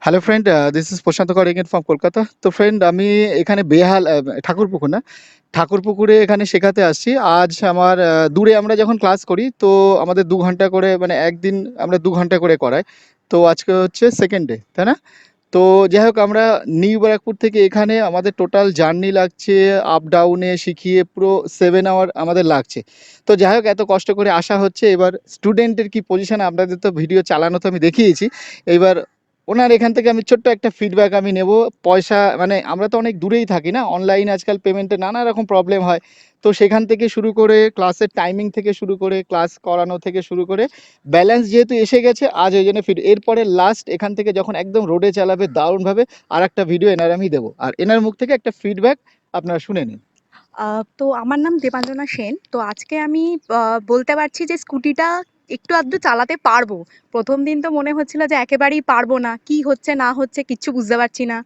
Hello friend, this is প্রশান্ত কর again from Kolkata. তো friend, আমি এখানে বেহাল ঠাকুরপুকুর না, ঠাকুরপুকুরে এখানে শেখাতে আসছি। আজ আমার দূরে আমরা যখন ক্লাস করি তো আমাদের 2 ঘন্টা করে, মানে একদিন আমরা 2 ঘন্টা করে করাই। তো আজকে হচ্ছে সেকেন্ড ডে, তাই না? তো যাই হোক, আমরা নিউ ব্যারাকপুর থেকে এখানে আমাদের টোটাল জার্নি লাগছে, আপ ডাউনে শিখিয়ে পুরো 7 আওয়ার আমাদের লাগছে। তো যাই হোক, এত কষ্ট করে আসা হচ্ছে। এবার স্টুডেন্টের কি পজিশন, আপনাদের তো ভিডিও চালানো তো আমি দেখিয়েছি। এইবার ওনার এখান থেকে আমি ছোট্ট একটা ফিডব্যাক আমি নেব। পয়সা, মানে আমরা তো অনেক দূরেই থাকি না, অনলাইন আজকাল পেমেন্টে নানা রকম প্রবলেম হয়। তো সেখান থেকে শুরু করে ক্লাসের টাইমিং থেকে শুরু করে ক্লাস করানো থেকে শুরু করে ব্যালেন্স যেহেতু এসে গেছে, আজ ওই জন্য এরপরে লাস্ট এখান থেকে যখন একদম রোডে চালাবে দারুণভাবে, আর একটা ভিডিও এনার আমি দেবো, আর এনার মুখ থেকে একটা ফিডব্যাক আপনারা শুনে নিন। তো আমার নাম দেবাঞ্জনা সেন। তো আজকে আমি বলতে পারছি যে স্কুটিটা একটু আধটু চালাতে পারবো। প্রথম দিন তো মনে হচ্ছিল যে একেবারেই পারবো না, কি হচ্ছে না হচ্ছে কিচ্ছু বুঝতে পারছি না।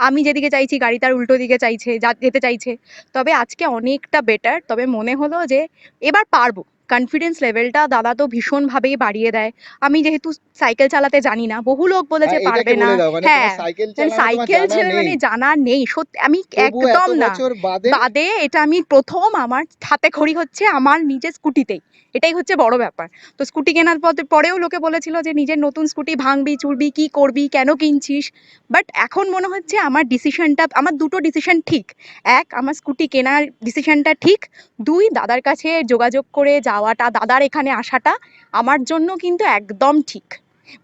আমি যেদিকে চাইছি গাড়ি তার উল্টো দিকে চাইছে, যেতে চাইছে। তবে আজকে অনেকটা বেটার। তবে মনে হলো যে এবার পারবো। কনফিডেন্স লেভেলটা দাদা তো ভীষণভাবেই বাড়িয়ে দেয়। আমি যেহেতু সাইকেল চালাতে জানি না, বহু লোক বলেছে হ্যাঁ, এটাকে পারবে না। বলে দাও, মানে তোমার হ্যাঁ, সাইকেল চালানো তোমার সাইকেল জানা নেই, মানে জানা নেই, সত্যি আমি তবু এত একদম না। বছর বাদে। বাদে এটা আমি প্রথম আমার হাতে খড়ি হচ্ছে আমার নিজের স্কুটিতেই। এটাই হচ্ছে বড় ব্যাপার। তো স্কুটি কেনার পরেও লোকে বলেছিল যে নিজের নতুন স্কুটি ভাঙবি চুরবি, কি করবি, কেন কিনছিস। বাট এখন মনে হচ্ছে আমার ডিসিশনটা, আমার দুটো ডিসিশন ঠিক। এক, আমার স্কুটি কেনার ডিসিশনটা ঠিক। দুই, দাদার কাছে যোগাযোগ করে যাওয়াটা, দাদার এখানে আসাটা আমার জন্য কিন্তু একদম ঠিক।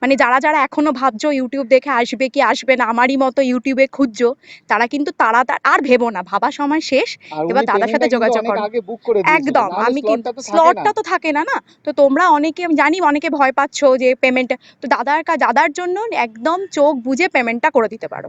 মানে যারা যারা এখনো ভাবছো ইউটিউব দেখে আসবে কি আসবে না, আমারই মতো ইউটিউবে খুঁজছো, তারা কিন্তু আর ভেবো না, ভাবা সময় শেষ। আর এবার উনি দাদার সাথে পেমেন্টটা কিন্তু যোগাযোগ অনেক করো। আগে বুক করে দিয়েছিল, একদম, না হলে আমি কিন্তু স্লটটা তো থাকে না। স্লটটা তো থাকে না না। তো তোমরা অনেকে, আমি জানি অনেকে ভয় পাচ্ছো যে পেমেন্ট, তো দাদার জন্য একদম চোখ বুঝে পেমেন্টটা করে দিতে পারো।